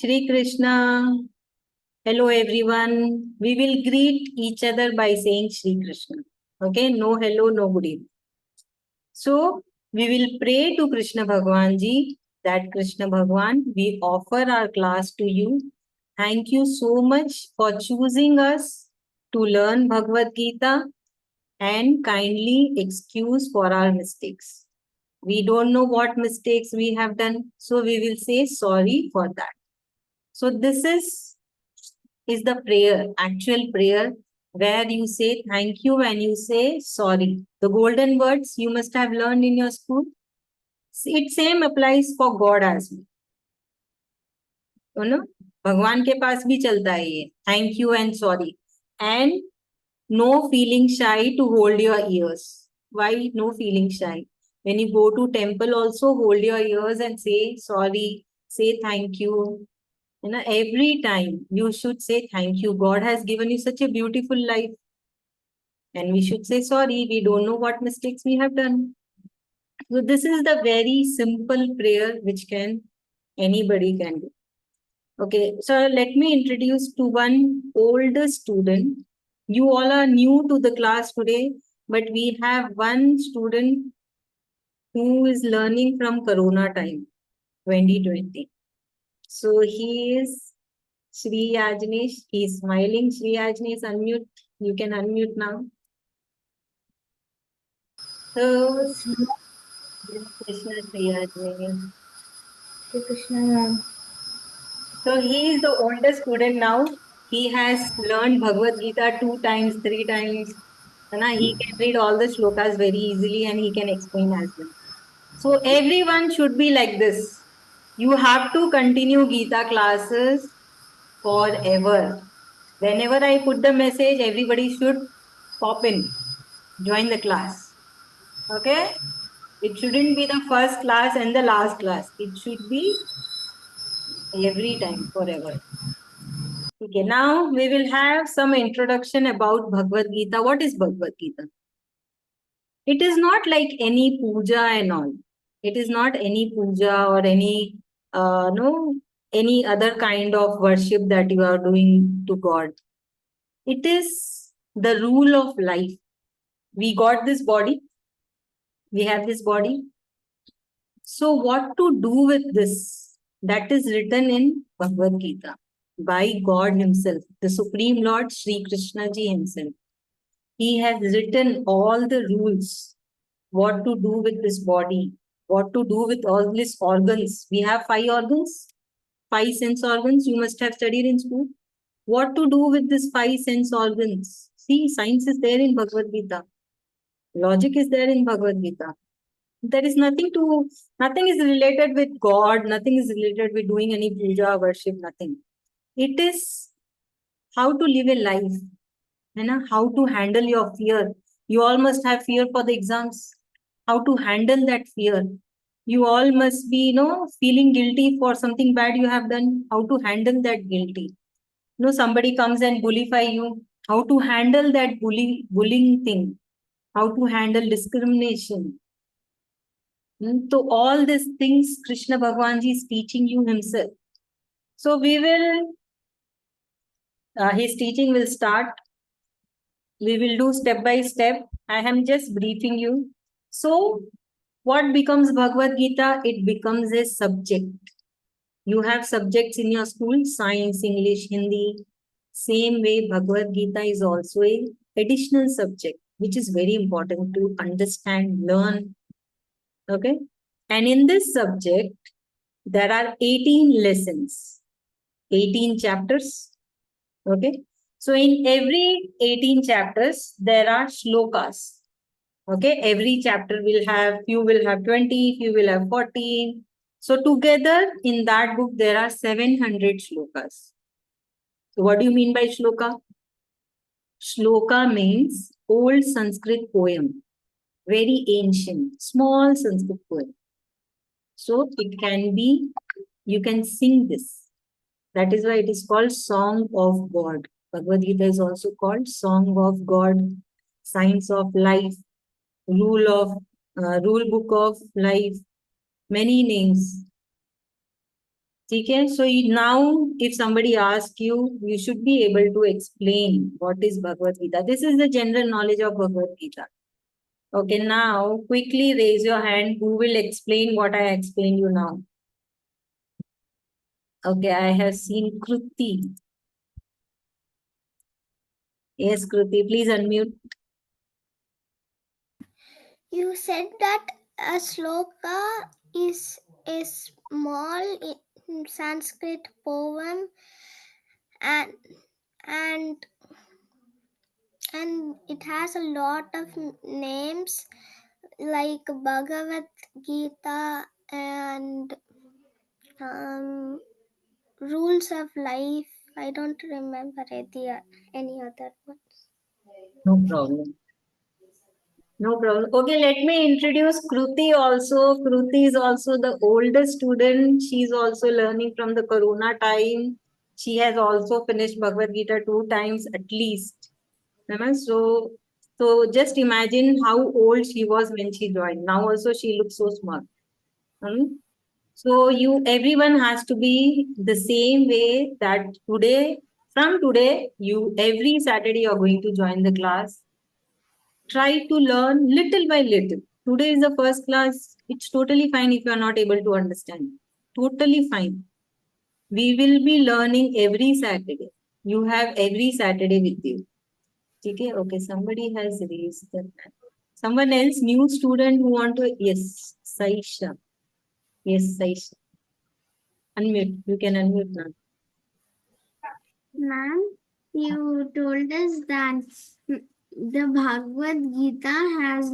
Shri Krishna. Hello everyone. We will greet each other by saying Shri Krishna. Okay, no hello, no good evening. So we will pray to Krishna Bhagwan Ji that Krishna Bhagwan, we offer our class to you. Thank you so much for choosing us to learn Bhagavad Gita and kindly excuse for our mistakes. We don't know what mistakes we have done, so we will say sorry for that. So this is the prayer, actual prayer, where you say thank you and you say sorry. The golden words you must have learned in your school. It same applies for God as well. You know, भगवान के पास भी चलता है ये. Thank you and sorry. And no feeling shy to hold your ears. Why no feeling shy? When you go to temple also hold your ears and say sorry, say thank you. You know, every time you should say thank you. God has given you such a beautiful life. And we should say sorry. We don't know what mistakes we have done. So this is the very simple prayer which anybody can do. Okay, so let me introduce to one older student. You all are new to the class today, but we have one student who is learning from Corona time, 2020. So he is Shri Ajnesh. He is smiling. Shri Ajnesh, unmute. You can unmute now. So, Krishna Shri Ajnesh. Shri Krishna ma'am. So he is the oldest student now. He has learned Bhagavad Gita 2 times, 3 times. He can read all the shlokas very easily and he can explain as well. So everyone should be like this. You have to continue Gita classes forever. Whenever I put the message, everybody should pop in, join the class. Okay? It shouldn't be the first class and the last class. It should be every time, forever. Okay, now we will have some introduction about Bhagavad Gita. What is Bhagavad Gita? It is not like any puja and all. It is not any puja or any any other kind of worship that you are doing to God. It is the rule of life. We got this body. We have this body. So what to do with this? That is written in Bhagavad Gita by God himself, the Supreme Lord Sri Krishna Ji himself. He has written all the rules, what to do with this body, what to do with all these organs. We have 5 organs, 5 sense organs. You must have studied in school. What to do with these 5 sense organs? See, science is there in Bhagavad Gita. Logic is there in Bhagavad Gita. There is nothing is related with God, nothing is related with doing any puja, worship, nothing. It is how to live a life, how to handle your fear. You all must have fear for the exams. How to handle that fear. You all must be, feeling guilty for something bad you have done. How to handle that guilty. Somebody comes and bullify you. How to handle that bullying thing. How to handle discrimination. So all these things Krishna Bhagwan Ji is teaching you himself. So we will, his teaching will start. We will do step by step. I am just briefing you. So what becomes Bhagavad Gita? It becomes a subject. You have subjects in your school, science, English, Hindi. Same way Bhagavad Gita is also a additional subject, which is very important to understand, learn. Okay. And in this subject, there are 18 lessons, 18 chapters. Okay. So in every 18 chapters, there are shlokas. Okay. Every chapter few will have 20, few will have 14. So together in that book, there are 700 shlokas. So what do you mean by shloka? Shloka means old Sanskrit poem, very ancient, small Sanskrit poem. So it can be, you can sing this. That is why it is called Song of God. Bhagavad Gita is also called Song of God, Science of Life, Rule Book of Life, many names. Okay, so now if somebody asks you, you should be able to explain what is Bhagavad Gita. This is the general knowledge of Bhagavad Gita. Okay, now quickly raise your hand. Who will explain what I explained you now? Okay, I have seen Kruti. Yes, Kruti, please unmute. You said that a sloka is a small Sanskrit poem and and and it has a lot of names like Bhagavad Gita and rules of life. I don't remember any other ones. No problem. No problem. Okay, let me introduce Kruti also. Kruti is also the oldest student. She's also learning from the Corona time. She has also finished Bhagavad Gita 2 times at least. So just imagine how old she was when she joined. Now also she looks so smart. Hmm? So everyone has to be the same way that from today, every Saturday you're going to join the class. Try to learn little by little. Today is the first class. It's totally fine if you are not able to understand. Totally fine. We will be learning every Saturday. You have every Saturday with you. Okay, okay. Somebody has raised the hand. Someone else, new student who want to, yes, Saisha. Yes, Saisha. Unmute. You can unmute now. Ma'am, you told us that the Bhagavad Gita has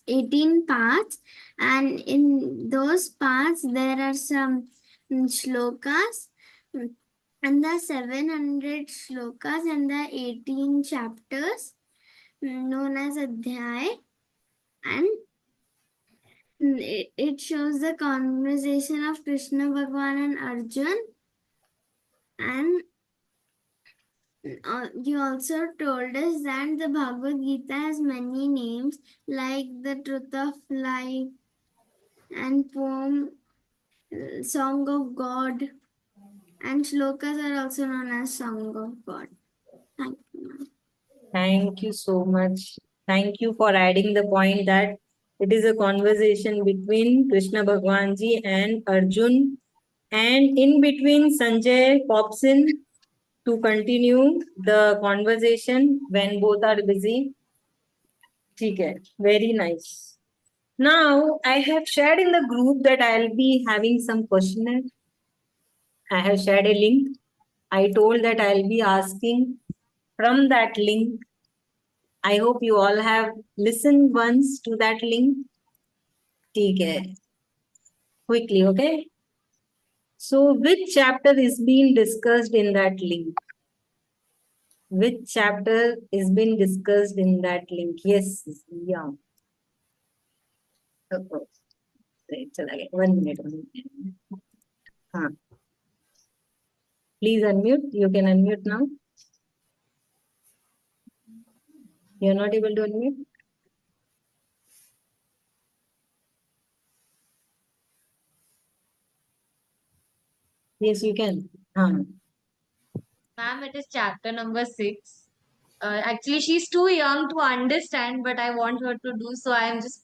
18 parts, and in those parts there are some shlokas, and the 700 shlokas and the 18 chapters known as Adhyay, and it shows the conversation of Krishna Bhagwan and Arjun, and you also told us that the Bhagavad Gita has many names like the Truth of Life and Poem, Song of God, and shlokas are also known as Song of God. Thank you. Thank you so much. Thank you for adding the point that it is a conversation between Krishna Bhagwan ji and Arjun. And in between, Sanjay pops in to continue the conversation when both are busy. Okay, very nice. Now, I have shared in the group that I'll be having some questionnaire. I have shared a link. I told that I'll be asking from that link. I hope you all have listened once to that link. Okay. Quickly, okay? So, which chapter is being discussed in that link? Which chapter is being discussed in that link? Yes, yeah. Oh, right, चला गया. 1 minute. 1 minute. हाँ. Please unmute. You can unmute now. You're not able to unmute? Yes, you can. हाँ. Ma'am, it is chapter number 6. Actually, she's too young to understand, but I want her to do so. I am just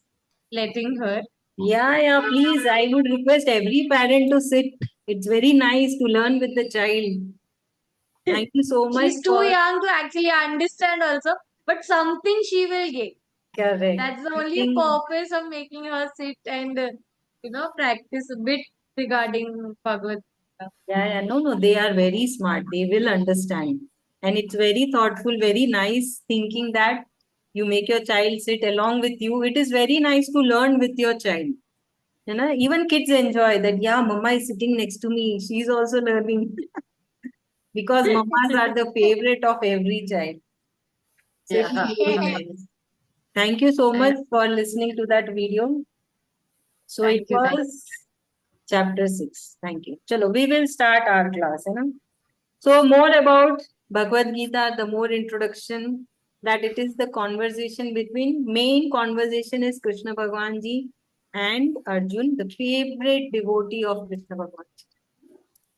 letting her. Yeah, please. I would request every parent to sit. It's very nice to learn with the child. Thank you so much She's too for young to actually understand also, but something she will get. correct. That's the I only think, purpose of making her sit and, practice a bit regarding Bhagavad Gita. yeah, no, they are very smart. They will understand. And it's very thoughtful, very nice thinking that you make your child sit along with you. It is very nice to learn with your child. Even kids enjoy that. Yeah, mama is sitting next to me. She's also learning because mamas are the favorite of every child. So it is very nice. Thank you so much for listening to that video. So it Thank you. was chapter 6. Thank you. Chalo, we will start our class. So more about Bhagavad Gita, the more introduction that it is the conversation between, main conversation is Krishna Bhagwan ji and Arjun, the favorite devotee of Krishna Bhagwan.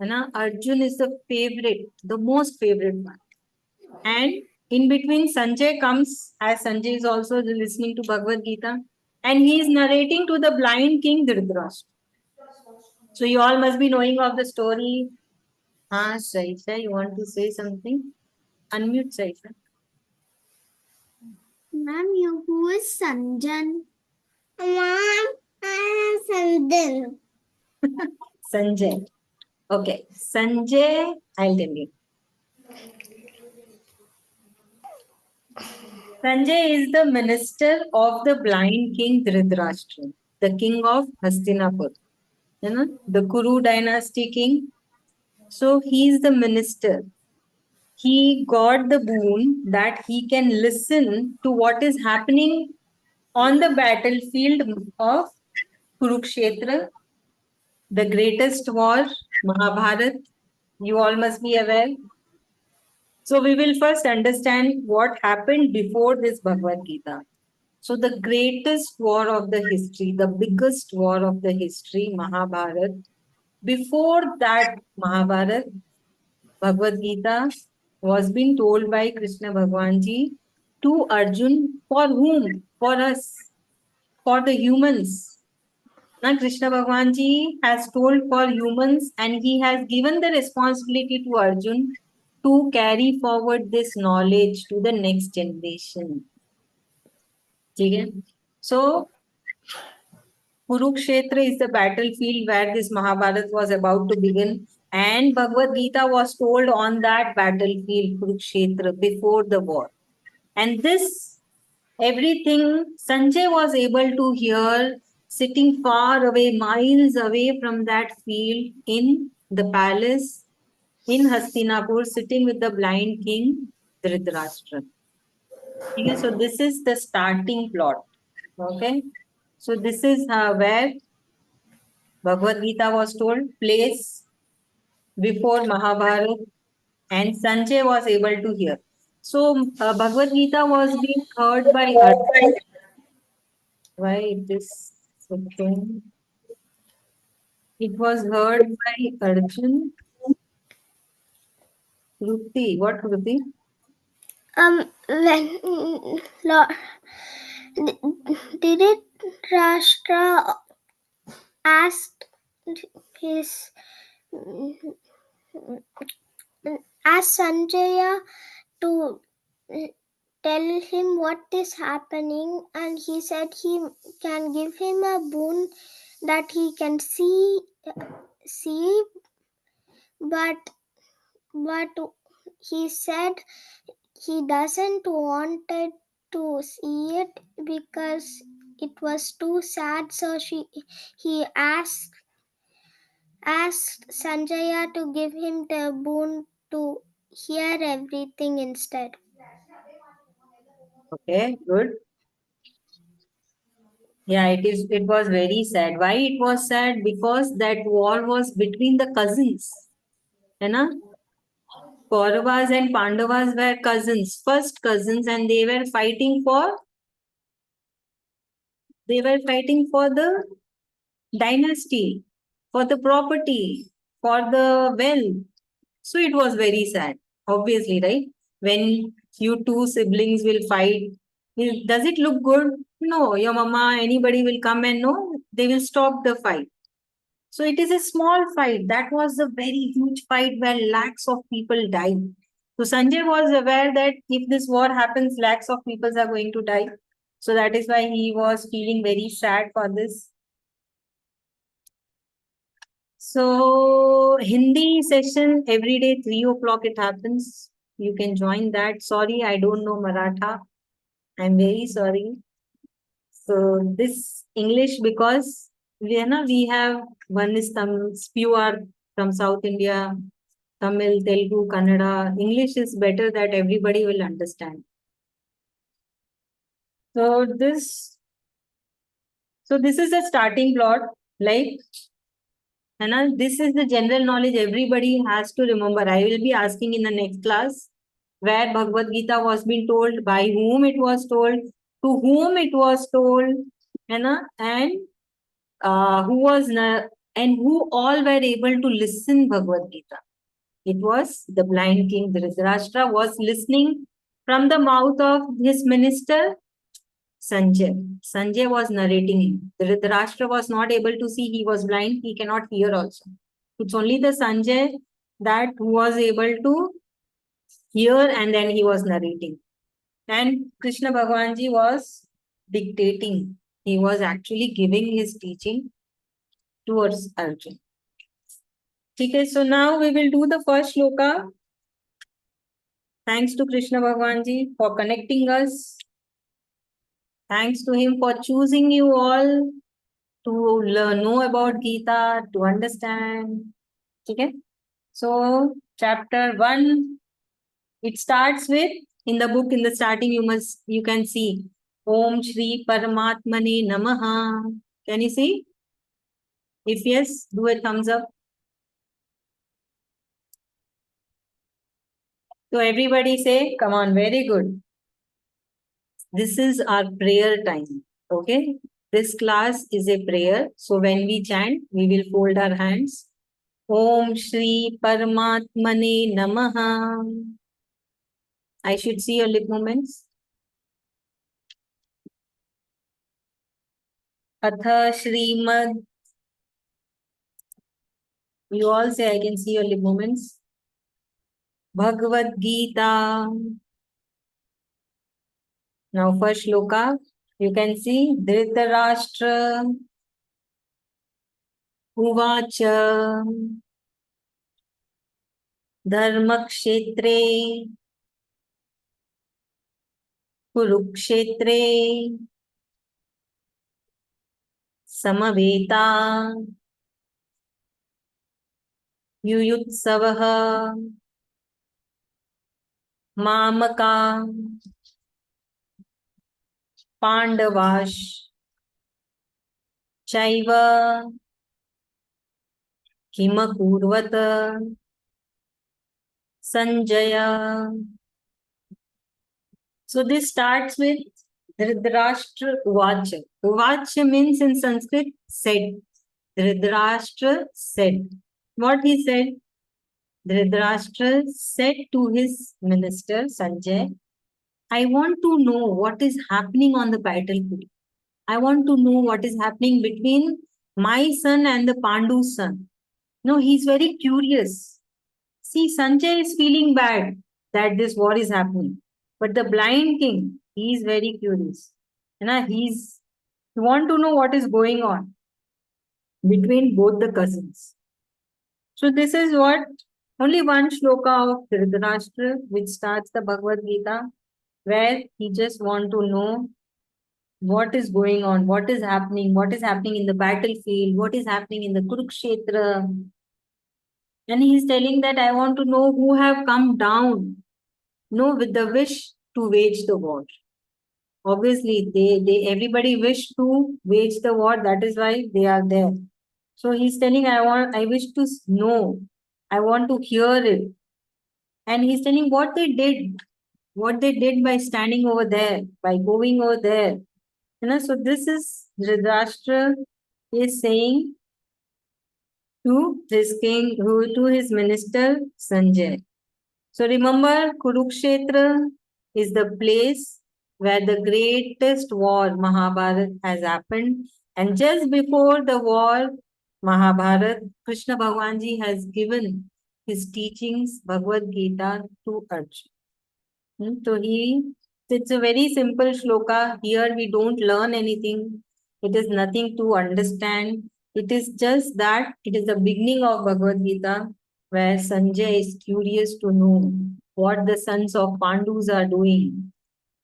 Arjun is the favorite, the most favorite one. And in between, Sanjay comes, as Sanjay is also listening to Bhagavad Gita, and he is narrating to the blind king Dhritarashtra. So you all must be knowing of the story. Saisha, you want to say something? Unmute, Saisha. Ma'am, who is Sanjan? Ma'am, I am Sanjan. Sanjay. Okay, Sanjay, I'll tell you. Sanjay is the minister of the blind king Dhritarashtra, the king of Hastinapur, the Kuru dynasty king. So he is the minister. He got the boon that he can listen to what is happening on the battlefield of Kurukshetra, the greatest war, Mahabharat. You all must be aware. So we will first understand what happened before this Bhagavad Gita. So the greatest war of the history, the biggest war of the history, Mahabharat. Before that Mahabharat, Bhagavad Gita was being told by Krishna Bhagwanji to Arjun. For whom? For us, for the humans. Now Krishna Bhagwanji has told for humans, and he has given the responsibility to Arjun to carry forward this knowledge to the next generation. Okay? So Kurukshetra is the battlefield where this Mahabharata was about to begin, and Bhagavad Gita was told on that battlefield, Kurukshetra, before the war. And this, everything, Sanjay was able to hear sitting far away, miles away from that field in the palace in Hastinapur, sitting with the blind king Dhritarashtra. Okay, so this is the starting plot. Okay, so this is where Bhagavad Gita was told, place before Mahabharata, and Sanjay was able to hear. So Bhagavad Gita was being heard by Arjun. Why it is okay? It was heard by Arjun. Kruti, what Kruti? When did it Rashtra asked his asked Sanjaya to tell him what is happening, and he said he can give him a boon that he can see, but he said he doesn't wanted to see it because it was too sad. So he asked Sanjaya to give him the boon to hear everything instead. Okay, good. Yeah, it was very sad. Why it was sad? Because that war was between the cousins. You know? Kauravas and Pandavas were cousins, first cousins, and they were fighting for the dynasty, for the property, for the wealth. So it was very sad, obviously, right? When you two siblings will fight, does it look good? No, your mama, anybody will come and no, they will stop the fight. So it is a small fight. That was a very huge fight where lakhs of people died. So Sanjay was aware that if this war happens, lakhs of people are going to die. So that is why he was feeling very sad for this. So Hindi session every day, 3 o'clock it happens. You can join that. Sorry, I don't know Maratha. I'm very sorry. So this English, because we have one is few are from South India, Tamil, Telugu, Kannada. English is better that everybody will understand. So this is a starting plot. Like, this is the general knowledge everybody has to remember. I will be asking in the next class where Bhagavad Gita was being told, by whom it was told, to whom it was told, and who was and who all were able to listen Bhagavad Gita? It was the blind king Dhritarashtra was listening from the mouth of his minister Sanjay. Sanjay was narrating him. Dhritarashtra was not able to see, he was blind, he cannot hear also. It's only the Sanjay that who was able to hear, and then he was narrating. And Krishna Bhagwanji was dictating. He was actually giving his teaching towards Arjun. Okay, so now we will do the first shloka. Thanks to Krishna Bhagwanji for connecting us. Thanks to him for choosing you all to learn, know about Gita, to understand. Okay, so chapter 1, it starts with, in the book, in the starting, you can see Om Shri Paramatmane Namaha. Can you see? If yes, do a thumbs up. So everybody say, come on, very good. This is our prayer time. Okay. This class is a prayer. So when we chant, we will fold our hands. Om Shri Paramatmane Namaha. I should see your lip movements. Atha Shrimad. You all say, I can see your lip movements. Bhagavad Gita. Now first shloka. You can see Dhritarashtra Uvacha Dharmakshetre Kurukshetre Samaveta Yuyutsavaha Mamaka Pandavash Chaiva Kimakurvata Sanjaya. So this starts with Dhritarashtra Uvacha. Uvacha means in Sanskrit said. Dhritarashtra said. What he said? Dhritarashtra said to his minister Sanjay, I want to know what is happening on the battlefield. I want to know what is happening between my son and the Pandu's son. No, he's very curious. See, Sanjay is feeling bad that this war is happening. But the blind king, he is very curious. He want to know what is going on between both the cousins. So this is what only one shloka of Dhritarashtra, which starts the Bhagavad Gita, where he just want to know what is going on, what is happening in the battlefield, what is happening in the Kurukshetra. And he is telling that I want to know who have come down, with the wish to wage the war. Obviously, they everybody wish to wage the war. That is why they are there. So he's telling, I wish to know. I want to hear it. And he's telling what they did by standing over there, by going over there. So this is Dhritarashtra is saying to his king, to his minister Sanjay. So remember, Kurukshetra is the place where the greatest war, Mahabharata, has happened. And just before the war, Mahabharata, Krishna Bhagwanji has given his teachings, Bhagavad Gita, to Arjuna. So it's a very simple shloka. Here we don't learn anything. It is nothing to understand. It is just that it is the beginning of Bhagavad Gita, where Sanjay is curious to know what the sons of Pandus are doing.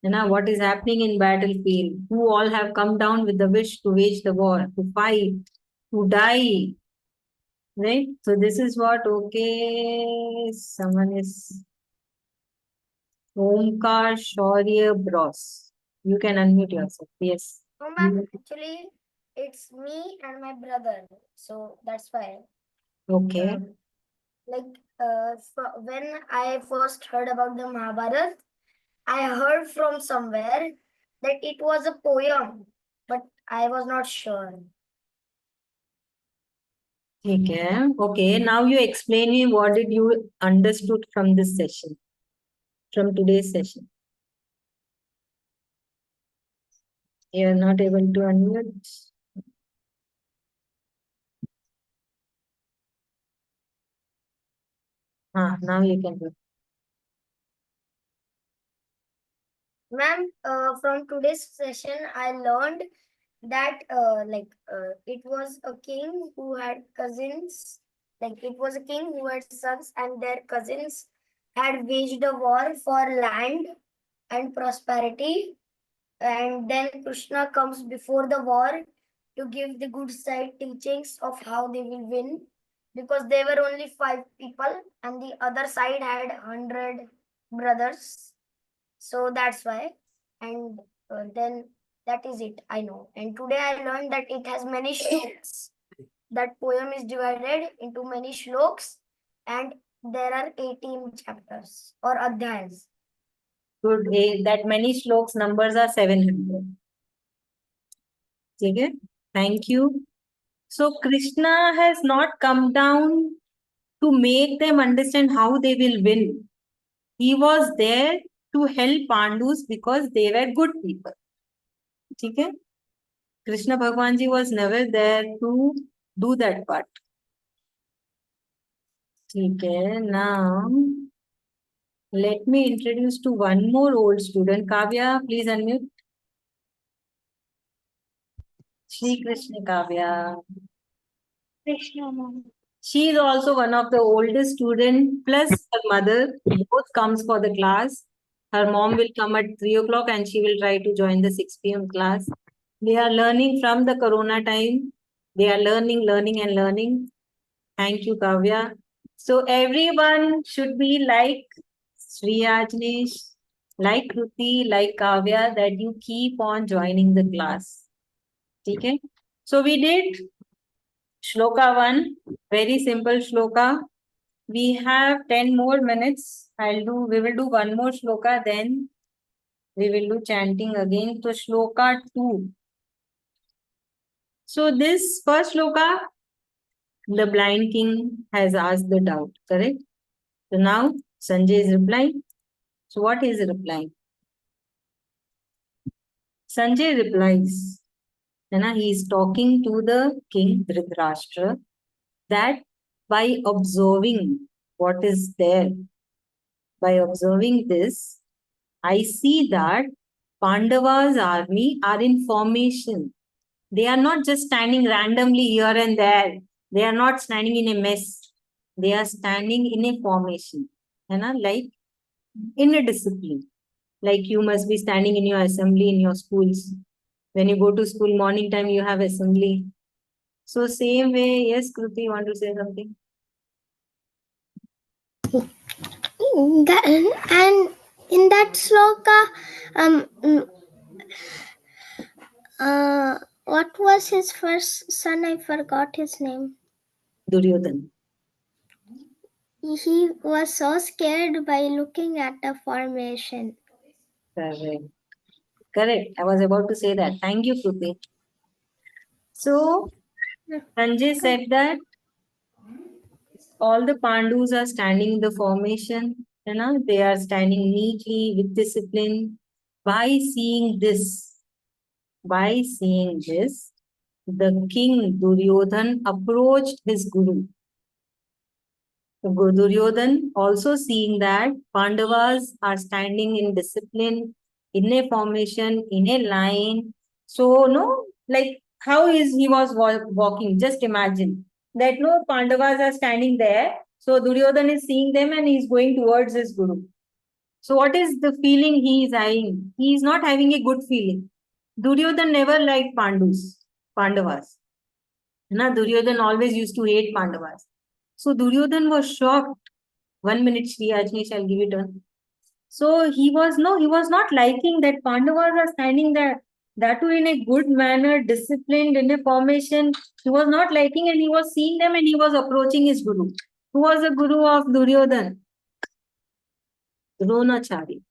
What is happening in battlefield, who all have come down with the wish to wage the war, to fight, to die. Right? So this is what, okay, someone is Omkar Shaurya Bros. You can unmute yourself. Yes. No, ma'am. Actually, it's me and my brother. So that's why. Okay. When I first heard about the Mahabharata, I heard from somewhere that it was a poem, but I was not sure. Okay. Okay. Now you explain me what did you understood from this session, from today's session. You are not able to unmute. Now you can do. Ma'am, from today's session, I learned that it was a king who had cousins. Like it was a king who had sons, and their cousins had waged a war for land and prosperity. And then Krishna comes before the war to give the good side teachings of how they will win, because they were only 5 people and the other side had 100 brothers. So that's why. And then that is it, I know. And today I learned that it has many shloks. That poem is divided into many shloks, and there are 18 chapters or adhyayas. Good. That many shloks numbers are 700. Okay. Thank you. So Krishna has not come down to make them understand how they will win. He was there to help Pandus because they were good people. Okay. Krishna Bhagwan Ji was never there to do that part. Okay. Now let me introduce to one more old student. Kavya, please unmute. Shri Krishna Kavya. Krishna ma'am. She is also one of the oldest student plus her mother both comes for the class. Her mom will come at 3 o'clock and she will try to join the 6 p.m. class. They are learning from the corona time. They are learning and learning. Thank you, Kavya. So everyone should be like Sri Ajnesh, like Kruti, like Kavya, that you keep on joining the class. Okay? So we did Shloka 1, very simple shloka. We have 10 more minutes. We will do one more shloka, then we will do chanting again. So shloka 2. So this first shloka, the blind king has asked the doubt, correct? So now Sanjay is replying. So what is replying? Sanjay replies, he is talking to the king Dhritarashtra that by observing what is there, by observing this, I see that Pandava's army are in formation. They are not just standing randomly here and there. They are not standing in a mess. They are standing in a formation. Like in a discipline. Like you must be standing in your assembly in your schools. When you go to school morning time, you have assembly. So same way, yes, Kruti, you want to say something? And in that sloka, what was his first son? I forgot his name. Duryodhan. He was so scared by looking at the formation. Correct. Correct. I was about to say that. Thank you, Kruti. So Sanjay said that all the Pandus are standing in the formation. They are standing neatly with discipline. By seeing this, the king Duryodhan approached his guru. Duryodhan, also seeing that Pandavas are standing in discipline, in a formation, in a line. So, no, like how is he was walking? Just imagine that no Pandavas are standing there. So Duryodhan is seeing them and he is going towards his guru. So what is the feeling he is having? He is not having a good feeling. Duryodhan never liked Pandavas. Duryodhan always used to hate Pandavas. So Duryodhan was shocked. 1 minute, Shri Ajnesh, I'll give it on. So he was not liking that Pandavas are standing there. That too in a good manner, disciplined, in a formation. He was not liking and he was seeing them and he was approaching his guru. Who was the guru of Duryodhan? Dronachari.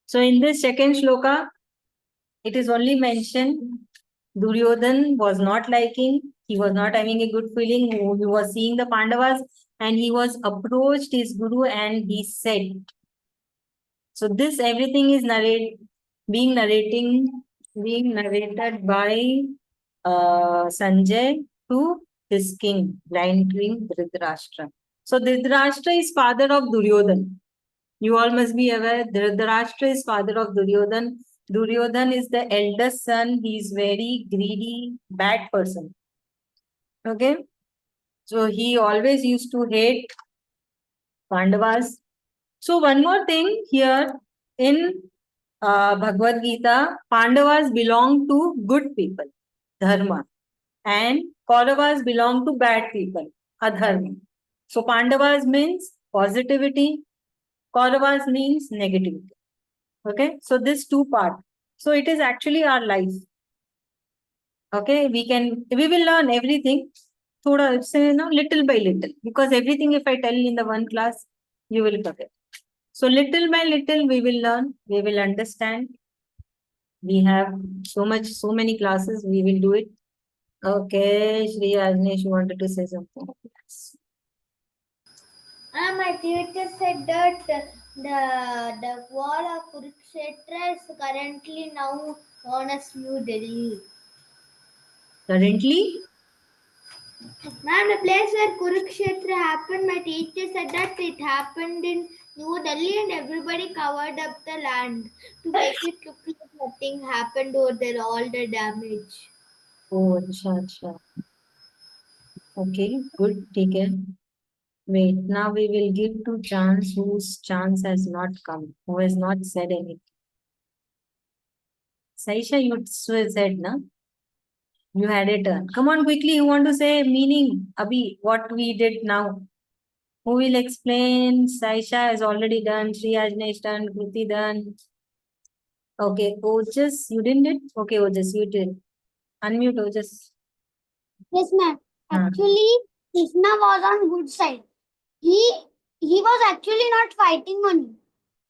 So in this second shloka, it is only mentioned Duryodhan was not liking He was not having a good feeling. He was seeing the Pandavas and he was approached his guru and he said, so this everything is being narrated by Sanjay to his king, blind king Dhritarashtra. So Dhritarashtra is father of Duryodhan. You all must be aware Dhritarashtra is father of Duryodhan. Duryodhan is the eldest son. He is very greedy, bad person. Okay. So he always used to hate Pandavas. So one more thing here in Bhagavad Gita, Pandavas belong to good people, dharma, and Kauravas belong to bad people, adharma. So Pandavas means positivity, Kauravas means negativity. Okay, so this two part. So it is actually our life. Okay, we will learn everything. Thoda, say, little by little, because everything if I tell in the one class, you will forget. So little by little we will learn, we will understand. We have so many classes, we will do it. Okay, Shri Ajnesh, you wanted to say something? Yes. My teacher said that the war of Kurukshetra is currently now known as New Delhi. Currently? Ma'am, the place where Kurukshetra happened, my teacher said that it happened in New Delhi and everybody covered up the land to make it look like nothing happened over there, all the damage. Oh, acha. Okay, good, take care. Wait, now we will give to chance whose chance has not come, who has not said anything. Saisha, you said, na? You had a turn. Come on, quickly, you want to say meaning, Abhi, what we did now? Who will explain? Saisha has already done, Shri Ajnesh done, Kruti done. Okay, Ojas, you didn't it? Okay, Ojas, you did. Unmute Ojas. Yes, ma'am. Huh. Actually, Krishna was on good side. He was actually not fighting only.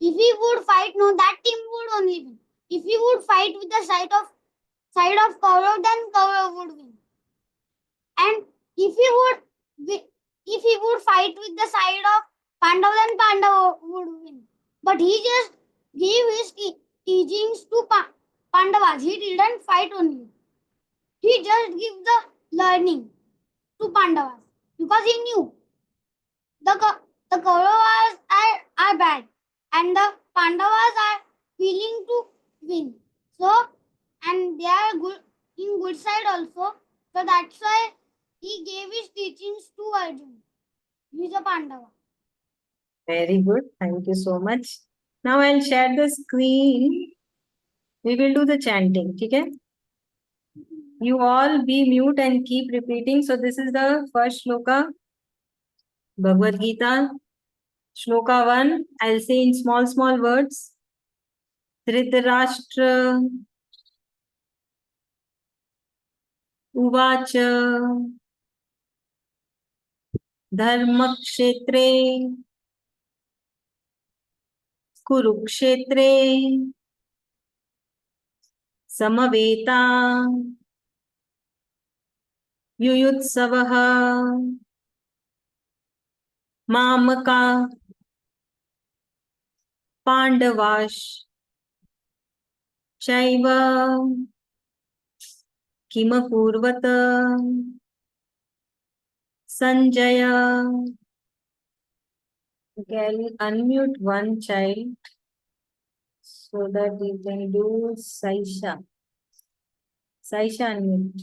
If he would fight, no, that team would only win. If he would fight with the side of Kaurav, then Kaurav would win. And if he would fight with the side of Pandav, then Pandav would win. But he just gave his teachings to Pandavas. He didn't fight only. He just gave the learning to Pandavas because he knew the Kauravas are bad and the Pandavas are willing to win. So, and they are good in good side also. So that's why he gave his teachings to Arjun. He is a Pandava. Very good. Thank you so much. Now I'll share the screen. We will do the chanting. Okay? You all be mute and keep repeating. So this is the first shloka, Bhagavad Gita. Shloka 1. I'll say in small words. Dhritarashtra Uvacha Dharmakshetre Kurukshetre Samaveta Yuyutsavaha Mamaka Pandavash Chaiva Kimakurvata Sanjaya. Okay, I'll unmute one child so that you can do Saisha. Saisha, unmute.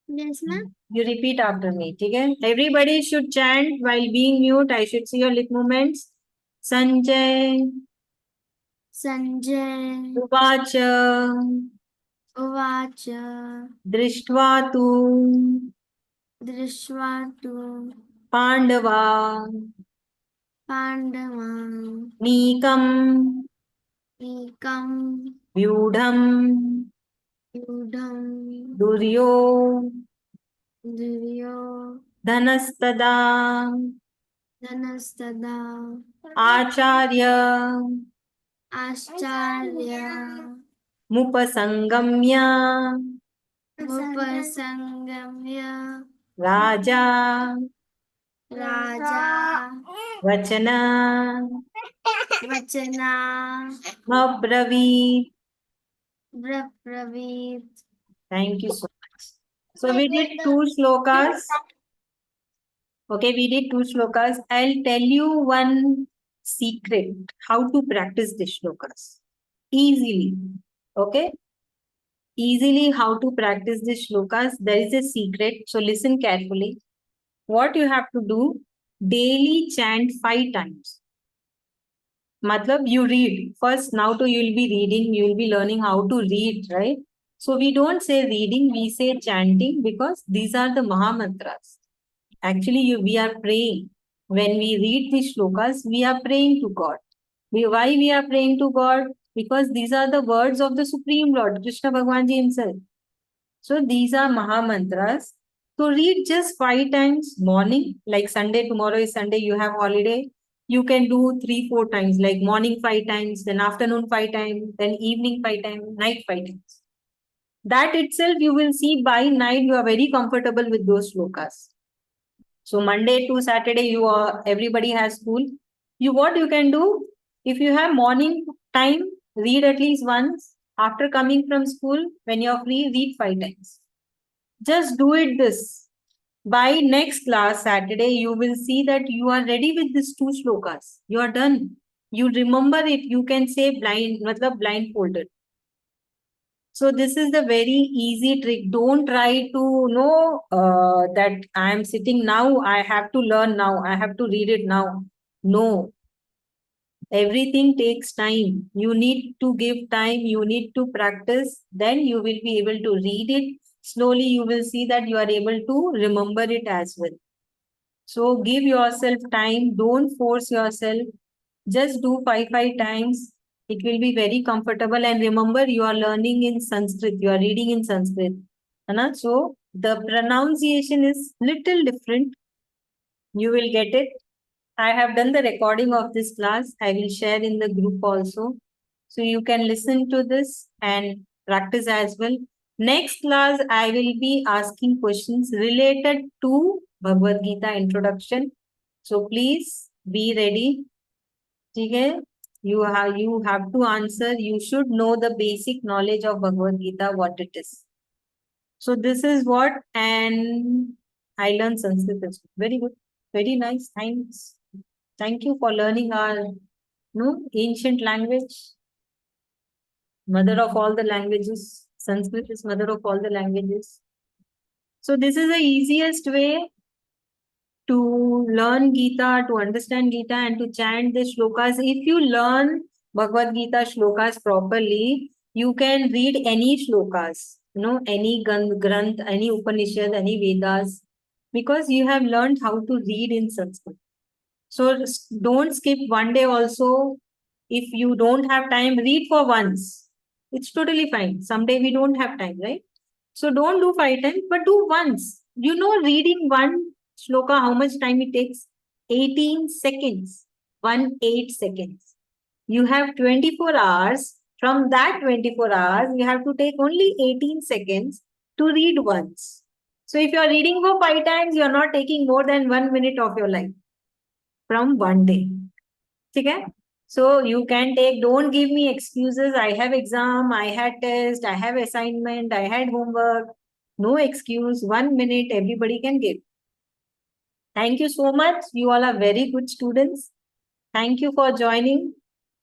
Yes, ma'am. You repeat after me, okay? Everybody should chant while being mute. I should see your lip movements. Sanjay, Sanjay Uvacha, Uvacha Drishtva tu Drishvatu Pandava, Pandava Nikam, Ekam Vyudham, Yudham Duryo, Divyo Dhanastada, Dhanastada Acharya, Ascharya Mupasangamya, Upasangamya Raja Raja Vachana Vachana Mabravit. Bravit. Thank you so much. So we did 2 shlokas. Okay, we did 2 shlokas. I'll tell you one secret how to practice the shlokas easily. Okay, easily how to practice the shlokas. There is a secret. So listen carefully. What you have to do, daily chant 5 times. Matlab you read. First, now to you will be reading, you will be learning how to read, right? So we don't say reading, we say chanting because these are the Maha Mantras. Actually, we are praying. When we read these shlokas, we are praying to God. Why we are praying to God? Because these are the words of the Supreme Lord, Krishna Bhagwan Ji himself. So these are Maha Mantras. So read just 5 times morning, like Sunday, tomorrow is Sunday, you have holiday. You can do 3-4 times, like morning 5 times, then afternoon 5 times, then evening 5 times, night 5 times. That itself you will see by night you are very comfortable with those shlokas. So Monday to Saturday, everybody has school. What you can do, if you have morning time, read at least once. After coming from school, when you're free, read 5 times. Just do it this. By next class, Saturday, you will see that you are ready with these 2 shlokas. You are done. You remember it. You can say blindfolded. So this is the very easy trick. Don't try to know that I am sitting now. I have to learn now. I have to read it now. No, everything takes time. You need to give time. You need to practice. Then you will be able to read it. Slowly, you will see that you are able to remember it as well. So give yourself time. Don't force yourself. Just do 5 times. It will be very comfortable. And remember, you are learning in Sanskrit. You are reading in Sanskrit. So the pronunciation is little different. You will get it. I have done the recording of this class. I will share in the group also. So you can listen to this and practice as well. Next class, I will be asking questions related to Bhagavad Gita introduction. So please be ready. Okay? You have to answer. You should know the basic knowledge of Bhagavad Gita, what it is. So this is what, and I learned Sanskrit as well. Very good. Very nice. Thanks. Thank you for learning our ancient language. Mother of all the languages. Sanskrit is mother of all the languages. So this is the easiest way to learn Gita, to understand Gita, and to chant the shlokas. If you learn Bhagavad Gita shlokas properly, you can read any shlokas, any Granth, any Upanishad, any Vedas, because you have learned how to read in Sanskrit. So don't skip one day also. If you don't have time, read for once. It's totally fine. Someday we don't have time, right? So don't do 5 times, but do once. Reading one shloka, how much time it takes? 18 seconds. 8 seconds. You have 24 hours. From that 24 hours, you have to take only 18 seconds to read once. So if you are reading for 5 times, you are not taking more than 1 minute of your life from one day. Okay? So you can take, don't give me excuses. I have exam, I had test, I have assignment, I had homework. No excuse. 1 minute everybody can give. Thank you so much. You all are very good students. Thank you for joining.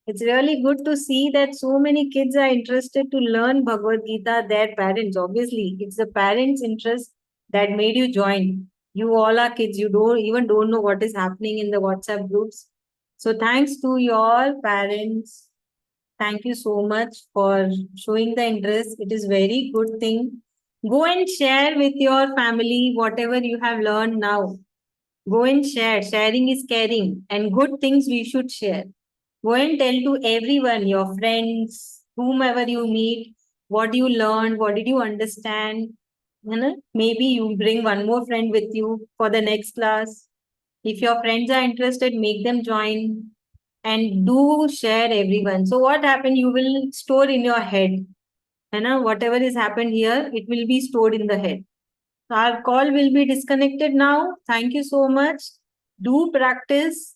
It's really good to see that so many kids are interested to learn Bhagavad Gita, their parents. Obviously, it's the parents' interest that made you join. You all are kids. You don't know what is happening in the WhatsApp groups. So thanks to your parents. Thank you so much for showing the interest. It is very good thing. Go and share with your family whatever you have learned now. Go and share. Sharing is caring, and good things we should share. Go and tell to everyone, your friends, whomever you meet, what you learned, what did you understand. Maybe you bring one more friend with you for the next class. If your friends are interested, make them join and do share everyone. So what happened? You will store in your head. whatever has happened here, it will be stored in the head. So our call will be disconnected now. Thank you so much. Do practice.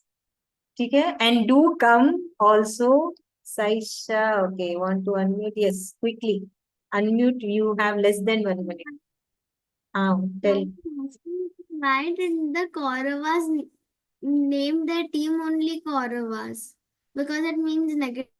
Okay, and do come also. Saisha, okay, want to unmute? Yes, quickly. Unmute. You have less than 1 minute. Tell. Why did the Kauravas name their team only Kauravas? Because it means negative